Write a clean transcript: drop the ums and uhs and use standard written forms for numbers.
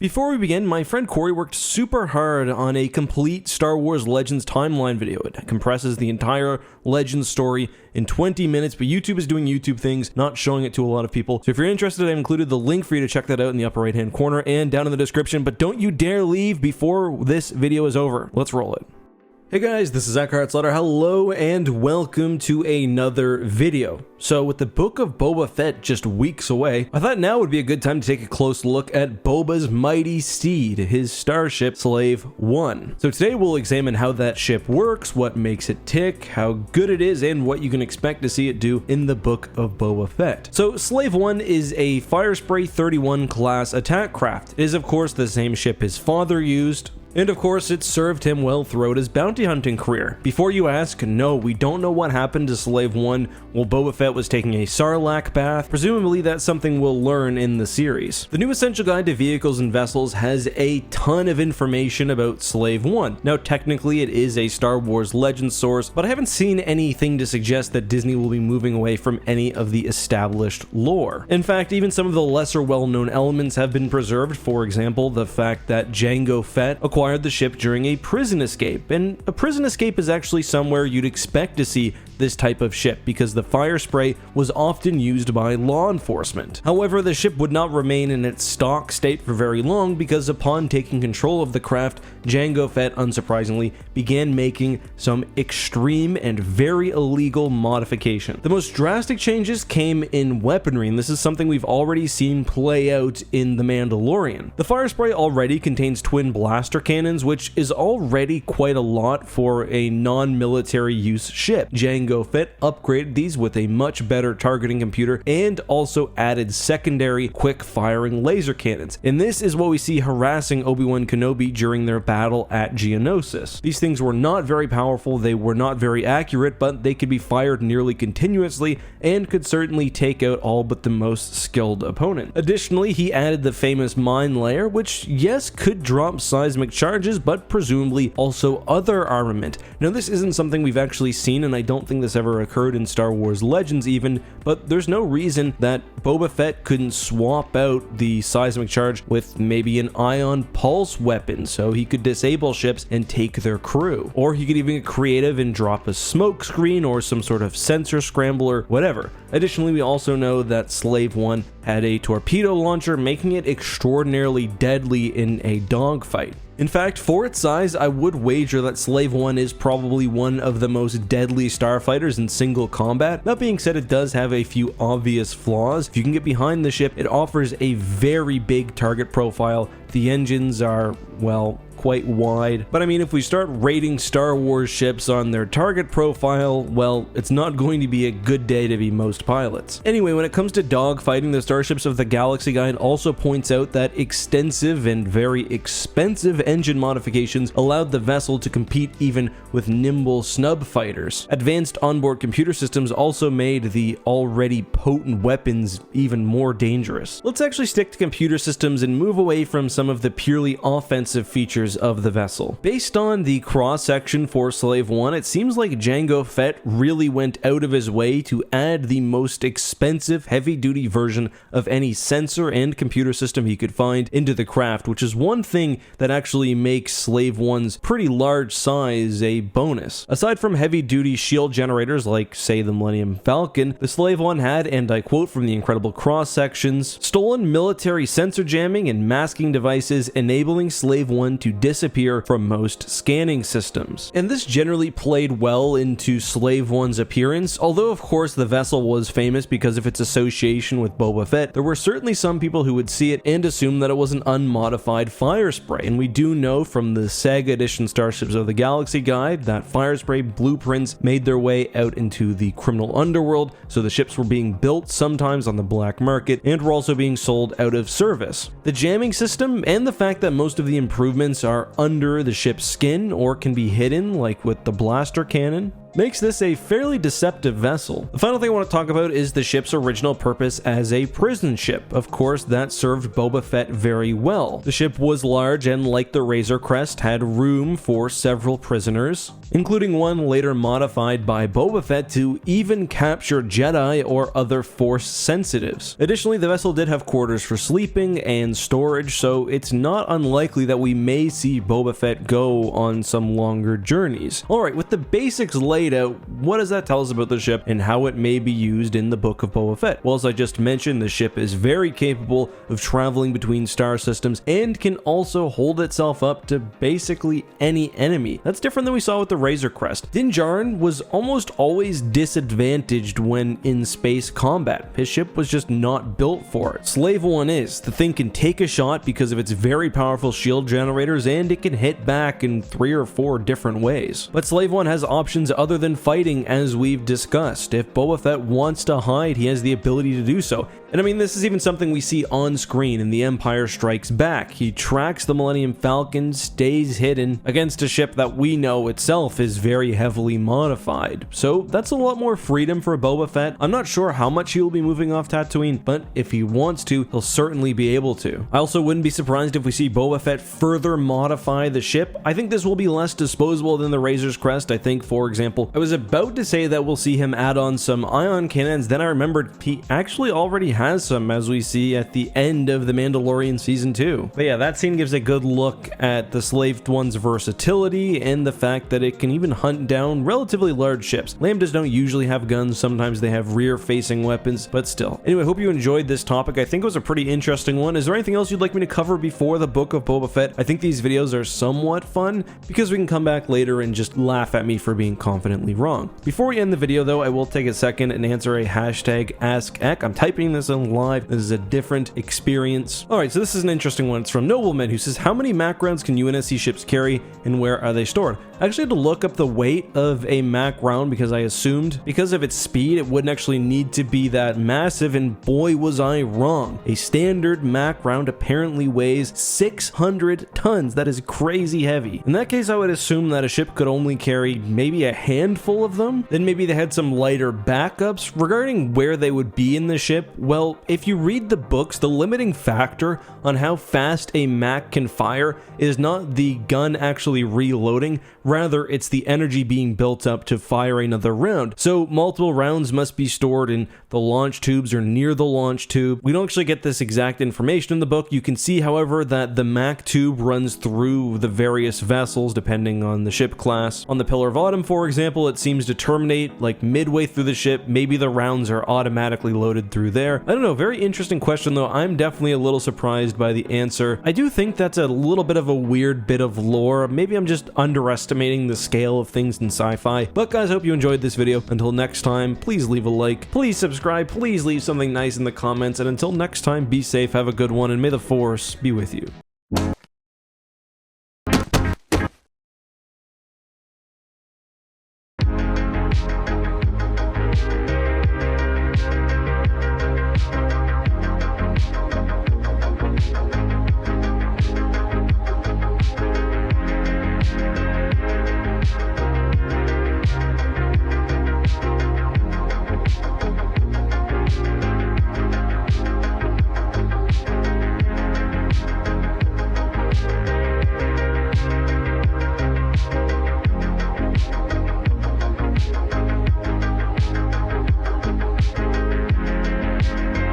Before we begin, my friend Corey worked super hard on a complete Star Wars Legends timeline video. It compresses the entire Legends story in 20 minutes, but YouTube is doing YouTube things, not showing it to a lot of people. So if you're interested, I've included the link for you to check that out in the upper right hand corner and down in the description, but don't you dare leave before this video is over. Let's roll it. Hey guys, this is EckhartsLadder. Hello and welcome to another video. So with the Book of Boba Fett just weeks away, I thought now would be a good time to take a close look at Boba's mighty steed, his starship Slave 1. So today we'll examine how that ship works, what makes it tick, how good it is, and what you can expect to see it do in the Book of Boba Fett. So Slave 1 is a Firespray 31 class attack craft. It is of course the same ship his father used, and of course, it served him well throughout his bounty hunting career. Before you ask, no, we don't know what happened to Slave 1 while Boba Fett was taking a Sarlacc bath. Presumably, that's something we'll learn in the series. The new Essential Guide to Vehicles and Vessels has a ton of information about Slave 1. Now, technically, it is a Star Wars Legends source, but I haven't seen anything to suggest that Disney will be moving away from any of the established lore. In fact, even some of the lesser well-known elements have been preserved. For example, the fact that Jango Fett acquired the ship during a prison escape, and a prison escape is actually somewhere you'd expect to see this type of ship because the fire spray was often used by law enforcement. However, the ship would not remain in its stock state for very long because upon taking control of the craft, Jango Fett, unsurprisingly, began making some extreme and very illegal modifications. The most drastic changes came in weaponry, and this is something we've already seen play out in The Mandalorian. The fire spray already contains twin blaster cannons, which is already quite a lot for a non-military use ship. Jango Fett upgraded these with a much better targeting computer and also added secondary quick-firing laser cannons. And this is what we see harassing Obi-Wan Kenobi during their battle at Geonosis. These things were not very powerful, they were not very accurate, but they could be fired nearly continuously and could certainly take out all but the most skilled opponent. Additionally, he added the famous mine layer, which yes, could drop seismic charges, but presumably also other armament. Now this isn't something we've actually seen, and I don't think this ever occurred in Star Wars Legends even, but there's no reason that Boba Fett couldn't swap out the seismic charge with maybe an ion pulse weapon so he could disable ships and take their crew. Or he could even get creative and drop a smoke screen or some sort of sensor scrambler, whatever. Additionally, we also know that Slave 1 had a torpedo launcher, making it extraordinarily deadly in a dogfight. In fact, for its size, I would wager that Slave 1 is probably one of the most deadly starfighters in single combat. That being said, it does have a few obvious flaws. If you can get behind the ship, it offers a very big target profile. The engines are, well, quite wide. But I mean, if we start rating Star Wars ships on their target profile, well, it's not going to be a good day to be most pilots. Anyway, when it comes to dogfighting, the Starships of the Galaxy Guide also points out that extensive and very expensive engine modifications allowed the vessel to compete even with nimble snub fighters. Advanced onboard computer systems also made the already potent weapons even more dangerous. Let's actually stick to computer systems and move away from some of the purely offensive features of the vessel. Based on the cross-section for Slave 1, it seems like Jango Fett really went out of his way to add the most expensive heavy-duty version of any sensor and computer system he could find into the craft, which is one thing that actually makes Slave 1's pretty large size a bonus. Aside from heavy-duty shield generators like, say, the Millennium Falcon, the Slave 1 had, and I quote from the incredible cross-sections, stolen military sensor jamming and masking devices, enabling Slave 1 to disappear from most scanning systems. And this generally played well into Slave 1's appearance, although of course the vessel was famous because of its association with Boba Fett. There were certainly some people who would see it and assume that it was an unmodified fire spray, and we do know from the Saga Edition Starships of the Galaxy Guide that fire spray blueprints made their way out into the criminal underworld, so the ships were being built sometimes on the black market and were also being sold out of service. The jamming system and the fact that most of the improvements are under the ship's skin or can be hidden, like with the blaster cannon, makes this a fairly deceptive vessel. The final thing I want to talk about is the ship's original purpose as a prison ship. Of course, that served Boba Fett very well. The ship was large and, like the Razor Crest, had room for several prisoners, including one later modified by Boba Fett to even capture Jedi or other Force sensitives. Additionally, the vessel did have quarters for sleeping and storage, so it's not unlikely that we may see Boba Fett go on some longer journeys. Alright, with the basics laid out, what does that tell us about the ship and how it may be used in the Book of Boba Fett? Well, as I just mentioned, the ship is very capable of traveling between star systems and can also hold itself up to basically any enemy. That's different than we saw with the Razor Crest. Din Djarin was almost always disadvantaged when in space combat. His ship was just not built for it. Slave One is. The thing can take a shot because of its very powerful shield generators, and it can hit back in 3 or 4 different ways. But Slave One has options other than fighting, as we've discussed. If Boba Fett wants to hide, he has the ability to do so. And I mean, this is even something we see on screen in The Empire Strikes Back. He tracks the Millennium Falcon, stays hidden against a ship that we know itself is very heavily modified. So that's a lot more freedom for Boba Fett. I'm not sure how much he'll be moving off Tatooine, but if he wants to, he'll certainly be able to. I also wouldn't be surprised if we see Boba Fett further modify the ship. I think this will be less disposable than the Razor's Crest. I think, for example, I was about to say that we'll see him add on some ion cannons, then I remembered he actually already has some, as we see at the end of The Mandalorian Season 2. But yeah, that scene gives a good look at the Slave One's versatility and the fact that it can even hunt down relatively large ships. Lambdas don't usually have guns, sometimes they have rear-facing weapons, but still. Anyway, I hope you enjoyed this topic. I think it was a pretty interesting one. Is there anything else you'd like me to cover before the Book of Boba Fett? I think these videos are somewhat fun because we can come back later and just laugh at me for being confidently wrong. Before we end the video though, I will take a second and answer a hashtag AskEck. I'm typing this in live. This is a different experience. Alright, so this is an interesting one. It's from Nobleman, who says, how many MAC rounds can UNSC ships carry and where are they stored? I actually had to look up the weight of a MAC round because I assumed because of its speed it wouldn't actually need to be that massive, and boy was I wrong. A standard MAC round apparently weighs 600 tons. That is crazy heavy. In that case, I would assume that a ship could only carry maybe a handful of them. Then maybe they had some lighter backups. Regarding where they would be in the ship, well, if you read the books, the limiting factor on how fast a MAC can fire is not the gun actually reloading, rather it's the energy being built up to fire another round. So multiple rounds must be stored in the launch tubes or near the launch tube. We don't actually get this exact information in the book. You can see, however, that the MAC tube runs through the various vessels depending on the ship class. On the Pillar of Autumn, for example, it seems to terminate like midway through the ship. Maybe the rounds are automatically loaded through there. I don't know, very interesting question though. I'm definitely a little surprised by the answer. I do think that's a little bit of a weird bit of lore. Maybe I'm just underestimating the scale of things in sci-fi. But guys, I hope you enjoyed this video. Until next time, please leave a like, please subscribe, please leave something nice in the comments, and until next time, be safe, have a good one, and may the Force be with you.